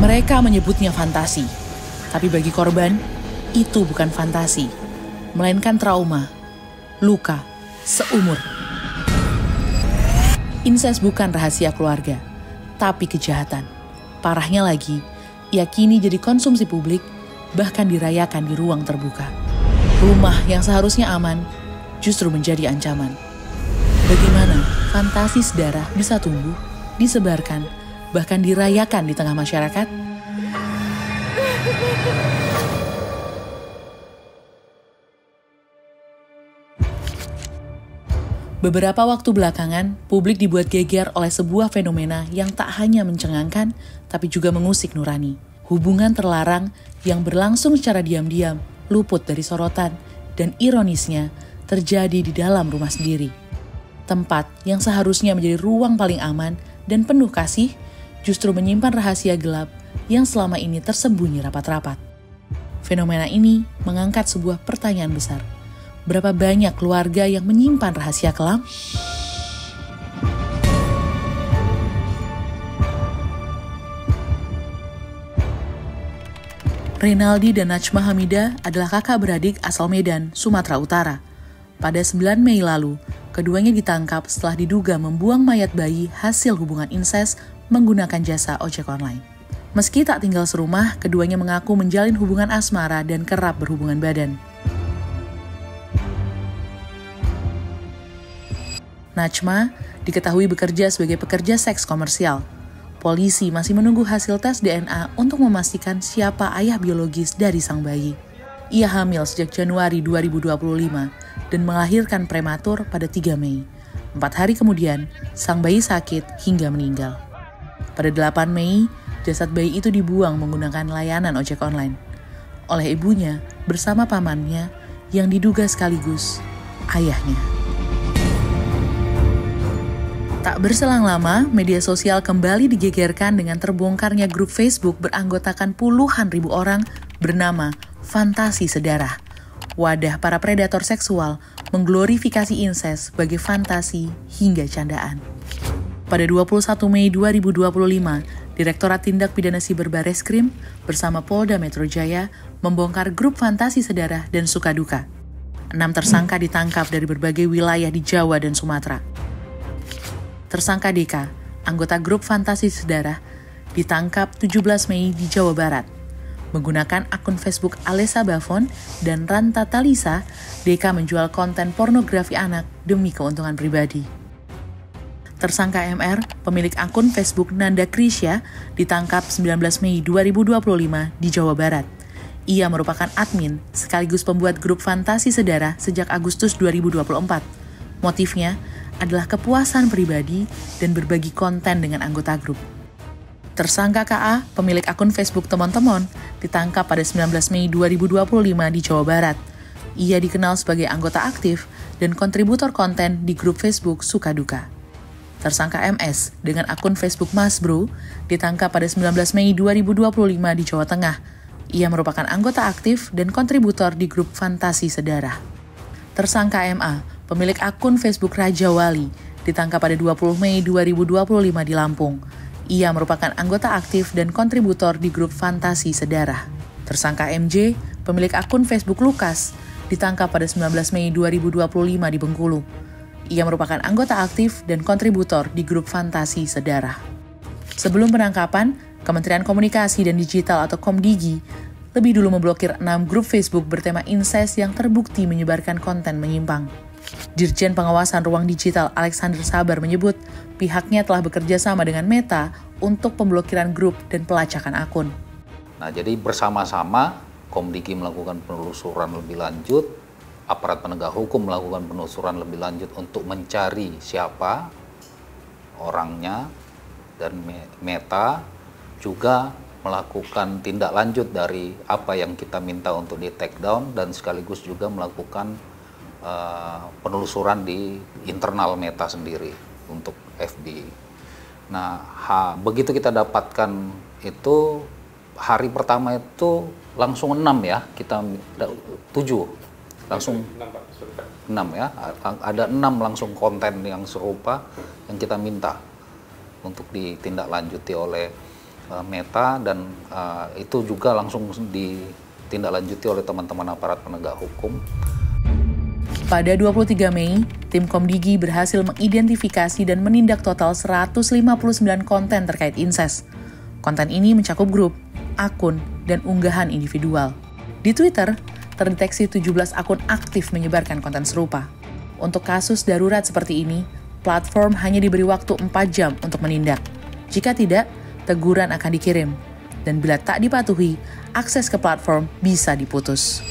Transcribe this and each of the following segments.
Mereka menyebutnya fantasi, tapi bagi korban, itu bukan fantasi, melainkan trauma, luka, seumur. Insest bukan rahasia keluarga, tapi kejahatan. Parahnya lagi, ia kini jadi konsumsi publik, bahkan dirayakan di ruang terbuka. Rumah yang seharusnya aman, justru menjadi ancaman. Bagaimana fantasi sedarah bisa tumbuh, disebarkan, bahkan dirayakan di tengah masyarakat? Beberapa waktu belakangan, publik dibuat geger oleh sebuah fenomena yang tak hanya mencengangkan, tapi juga mengusik nurani. Hubungan terlarang yang berlangsung secara diam-diam, luput dari sorotan, dan ironisnya terjadi di dalam rumah sendiri. Tempat yang seharusnya menjadi ruang paling aman dan penuh kasih, justru menyimpan rahasia gelap yang selama ini tersembunyi rapat-rapat. Fenomena ini mengangkat sebuah pertanyaan besar. Berapa banyak keluarga yang menyimpan rahasia kelam? Reynaldi dan Najma Hamidah adalah kakak beradik asal Medan, Sumatera Utara. Pada 9 Mei lalu, keduanya ditangkap setelah diduga membuang mayat bayi hasil hubungan insest menggunakan jasa ojek online. Meski tak tinggal serumah, keduanya mengaku menjalin hubungan asmara dan kerap berhubungan badan. Najma diketahui bekerja sebagai pekerja seks komersial. Polisi masih menunggu hasil tes DNA untuk memastikan siapa ayah biologis dari sang bayi. Ia hamil sejak Januari 2025 dan melahirkan prematur pada 3 Mei. 4 hari kemudian, sang bayi sakit hingga meninggal. Pada 8 Mei, jasad bayi itu dibuang menggunakan layanan ojek online oleh ibunya bersama pamannya yang diduga sekaligus ayahnya. Tak berselang lama, media sosial kembali digegerkan dengan terbongkarnya grup Facebook beranggotakan puluhan ribu orang bernama Fantasi Sedarah. Wadah para predator seksual mengglorifikasi insest sebagai fantasi hingga candaan. Pada 21 Mei 2025, Direktorat Tindak Pidana Siber Bareskrim bersama Polda Metro Jaya membongkar grup Fantasi Sedarah dan Sukaduka. 6 tersangka ditangkap dari berbagai wilayah di Jawa dan Sumatera. Tersangka DK, anggota grup Fantasi Sedarah, ditangkap 17 Mei di Jawa Barat. Menggunakan akun Facebook Alessa Bavon dan Ranta Talisa, DK menjual konten pornografi anak demi keuntungan pribadi. Tersangka MR, pemilik akun Facebook Nanda Krisya, ditangkap 19 Mei 2025 di Jawa Barat. Ia merupakan admin sekaligus pembuat grup Fantasi Sedarah sejak Agustus 2024. Motifnya adalah kepuasan pribadi dan berbagi konten dengan anggota grup. Tersangka KA, pemilik akun Facebook Temon-Temon, ditangkap pada 19 Mei 2025 di Jawa Barat. Ia dikenal sebagai anggota aktif dan kontributor konten di grup Facebook Sukaduka. Tersangka MS dengan akun Facebook Mas Bro ditangkap pada 19 Mei 2025 di Jawa Tengah. Ia merupakan anggota aktif dan kontributor di grup Fantasi Sedarah. Tersangka MA, pemilik akun Facebook Raja Wali, ditangkap pada 20 Mei 2025 di Lampung. Ia merupakan anggota aktif dan kontributor di grup Fantasi Sedarah. Tersangka MJ, pemilik akun Facebook Lukas, ditangkap pada 19 Mei 2025 di Bengkulu. Ia merupakan anggota aktif dan kontributor di grup Fantasi Sedarah. Sebelum penangkapan, Kementerian Komunikasi dan Digital atau Komdigi lebih dulu memblokir 6 grup Facebook bertema insest yang terbukti menyebarkan konten menyimpang. Dirjen Pengawasan Ruang Digital Alexander Sabar menyebut pihaknya telah bekerja sama dengan Meta untuk pemblokiran grup dan pelacakan akun. Nah, jadi bersama-sama Komdigi melakukan penelusuran lebih lanjut, aparat penegak hukum melakukan penelusuran lebih lanjut untuk mencari siapa orangnya, dan Meta juga melakukan tindak lanjut dari apa yang kita minta untuk di take down dan sekaligus juga melakukan penelusuran di internal Meta sendiri untuk FB. Nah, begitu kita dapatkan itu, hari pertama itu langsung 6 ya, kita 7 langsung 6 ya, ada 6 langsung konten yang serupa yang kita minta untuk ditindaklanjuti oleh Meta, dan itu juga langsung ditindaklanjuti oleh teman-teman aparat penegak hukum. Pada 23 Mei, tim Komdigi berhasil mengidentifikasi dan menindak total 159 konten terkait incest. Konten ini mencakup grup, akun, dan unggahan individual. Di Twitter, terdeteksi 17 akun aktif menyebarkan konten serupa. Untuk kasus darurat seperti ini, platform hanya diberi waktu 4 jam untuk menindak. Jika tidak, teguran akan dikirim. Dan bila tak dipatuhi, akses ke platform bisa diputus.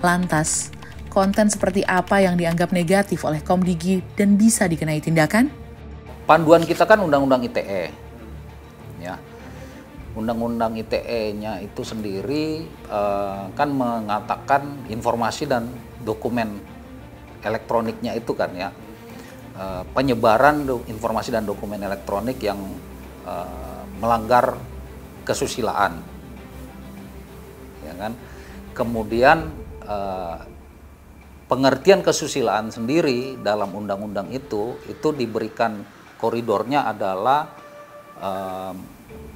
Lantas, konten seperti apa yang dianggap negatif oleh Komdigi dan bisa dikenai tindakan? Panduan kita kan Undang-Undang ITE. Ya. Undang-Undang ITE-nya itu sendiri kan mengatakan informasi dan dokumen elektroniknya itu kan ya, penyebaran informasi dan dokumen elektronik yang melanggar kesusilaan, ya kan. Kemudian pengertian kesusilaan sendiri dalam undang-undang itu diberikan koridornya adalah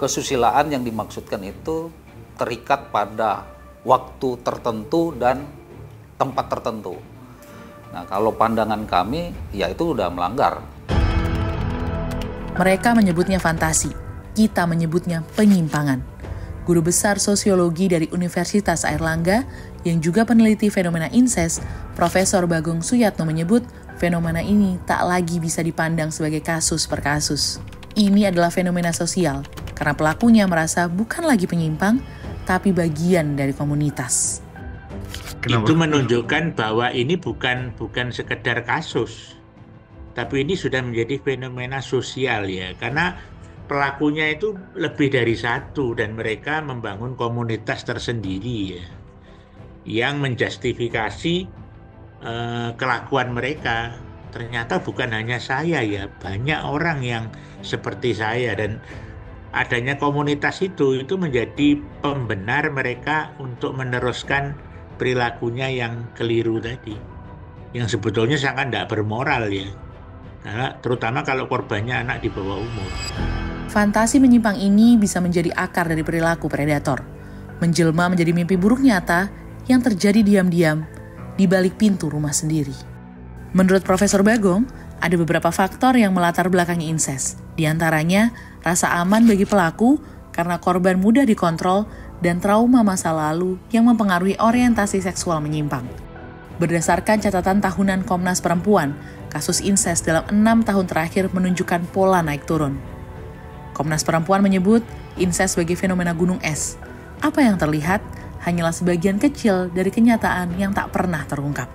kesusilaan yang dimaksudkan itu terikat pada waktu tertentu dan tempat tertentu. Nah, kalau pandangan kami, ya itu udah melanggar. Mereka menyebutnya fantasi, kita menyebutnya penyimpangan. Guru besar sosiologi dari Universitas Airlangga, yang juga peneliti fenomena incest, Profesor Bagong Suyatno menyebut fenomena ini tak lagi bisa dipandang sebagai kasus per kasus. Ini adalah fenomena sosial, karena pelakunya merasa bukan lagi penyimpang, tapi bagian dari komunitas. Kenapa? Itu menunjukkan bahwa ini bukan sekedar kasus, tapi ini sudah menjadi fenomena sosial ya, karena pelakunya itu lebih dari satu dan mereka membangun komunitas tersendiri ya, yang menjustifikasi kelakuan mereka. Ternyata bukan hanya saya ya, banyak orang yang seperti saya, dan adanya komunitas itu menjadi pembenar mereka untuk meneruskan perilakunya yang keliru tadi, yang sebetulnya sangat tidak bermoral ya, karena terutama kalau korbannya anak di bawah umur. Fantasi menyimpang ini bisa menjadi akar dari perilaku predator, menjelma menjadi mimpi buruk nyata yang terjadi diam-diam di balik pintu rumah sendiri. Menurut Profesor Bagong, ada beberapa faktor yang melatar belakangi incest, di antaranya rasa aman bagi pelaku karena korban mudah dikontrol dan trauma masa lalu yang mempengaruhi orientasi seksual menyimpang. Berdasarkan catatan tahunan Komnas Perempuan, kasus incest dalam 6 tahun terakhir menunjukkan pola naik turun. Komnas Perempuan menyebut incest sebagai fenomena gunung es. Apa yang terlihat hanyalah sebagian kecil dari kenyataan yang tak pernah terungkap.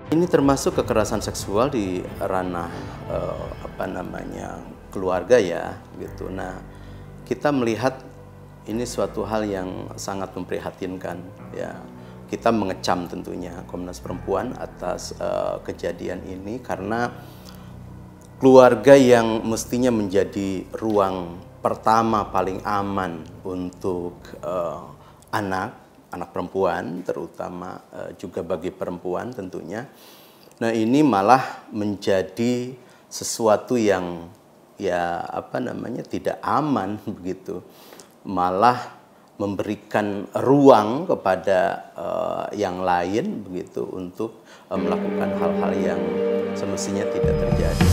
Ini termasuk kekerasan seksual di ranah keluarga ya, gitu. Nah, kita melihat ini suatu hal yang sangat memprihatinkan ya. Kita mengecam tentunya Komnas Perempuan atas kejadian ini, karena keluarga yang mestinya menjadi ruang pertama paling aman untuk anak perempuan, terutama juga bagi perempuan tentunya. Nah, ini malah menjadi sesuatu yang tidak aman begitu. Malah memberikan ruang kepada yang lain begitu untuk melakukan hal-hal yang semestinya tidak terjadi.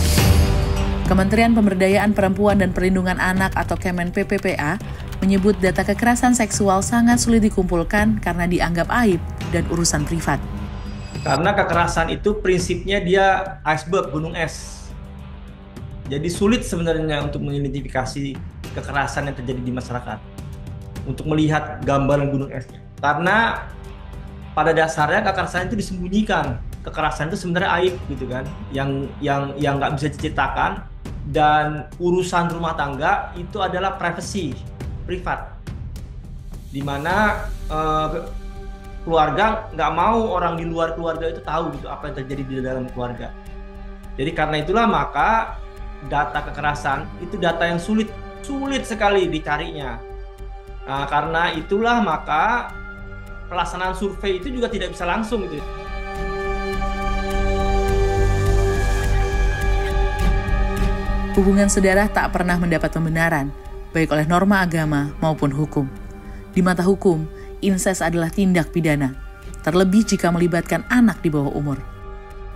Kementerian Pemberdayaan Perempuan dan Perlindungan Anak atau Kemen PPPA menyebut data kekerasan seksual sangat sulit dikumpulkan karena dianggap aib dan urusan privat. Karena kekerasan itu prinsipnya dia iceberg, gunung es. Jadi sulit sebenarnya untuk mengidentifikasi kekerasan yang terjadi di masyarakat, untuk melihat gambaran gunung es. Karena pada dasarnya kekerasan itu disembunyikan. Kekerasan itu sebenarnya aib gitu kan, yang nggak bisa diceritakan, dan urusan rumah tangga itu adalah privacy, privat, dimana keluarga nggak mau orang di luar keluarga itu tahu gitu apa yang terjadi di dalam keluarga. Jadi karena itulah maka data kekerasan itu data yang sulit sekali dicarinya. Nah, karena itulah maka pelaksanaan survei itu juga tidak bisa langsung gitu. Hubungan sedarah tak pernah mendapat pembenaran. baik oleh norma agama maupun hukum. Di mata hukum, insest adalah tindak pidana, terlebih jika melibatkan anak di bawah umur.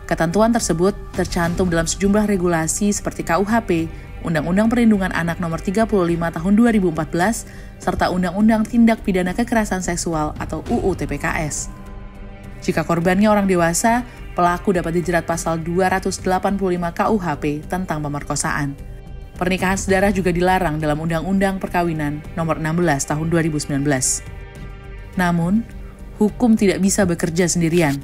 Ketentuan tersebut tercantum dalam sejumlah regulasi seperti KUHP, Undang-Undang Perlindungan Anak Nomor 35 Tahun 2014, serta Undang-Undang Tindak Pidana Kekerasan Seksual atau UU TPKS. Jika korbannya orang dewasa, pelaku dapat dijerat pasal 285 KUHP tentang pemerkosaan. Pernikahan sedara juga dilarang dalam Undang-Undang Perkawinan Nomor 16 Tahun 2019. Namun, hukum tidak bisa bekerja sendirian.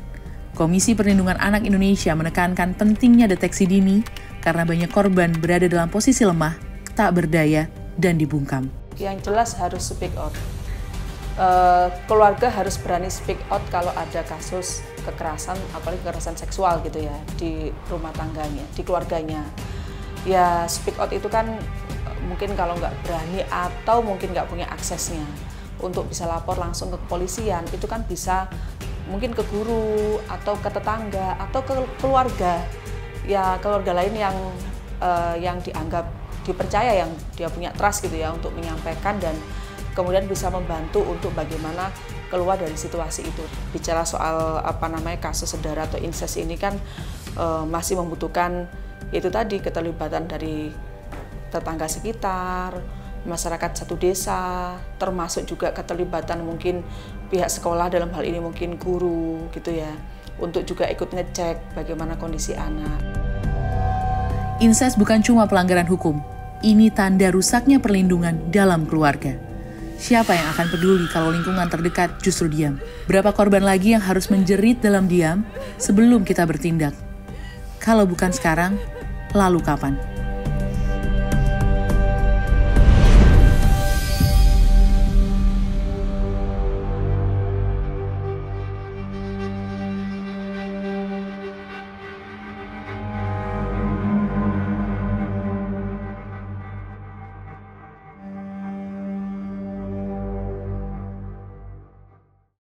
Komisi Perlindungan Anak Indonesia menekankan pentingnya deteksi dini karena banyak korban berada dalam posisi lemah, tak berdaya, dan dibungkam. Yang jelas harus speak out. Keluarga harus berani speak out kalau ada kasus kekerasan, apalagi kekerasan seksual gitu ya, di rumah tangganya, di keluarganya. Ya speak out itu kan mungkin kalau nggak berani atau mungkin nggak punya aksesnya untuk bisa lapor langsung ke kepolisian, itu kan bisa mungkin ke guru atau ke tetangga atau ke keluarga, ya keluarga lain yang dianggap dipercaya, yang dia punya trust gitu ya, untuk menyampaikan dan kemudian bisa membantu untuk bagaimana keluar dari situasi itu. Bicara soal kasus saudara atau insest ini kan masih membutuhkan itu tadi, keterlibatan dari tetangga sekitar, masyarakat satu desa, termasuk juga keterlibatan mungkin pihak sekolah, dalam hal ini mungkin guru gitu ya, untuk juga ikut ngecek bagaimana kondisi anak. Insest bukan cuma pelanggaran hukum, ini tanda rusaknya perlindungan dalam keluarga. Siapa yang akan peduli kalau lingkungan terdekat justru diam? Berapa korban lagi yang harus menjerit dalam diam sebelum kita bertindak? Kalau bukan sekarang, lalu kapan?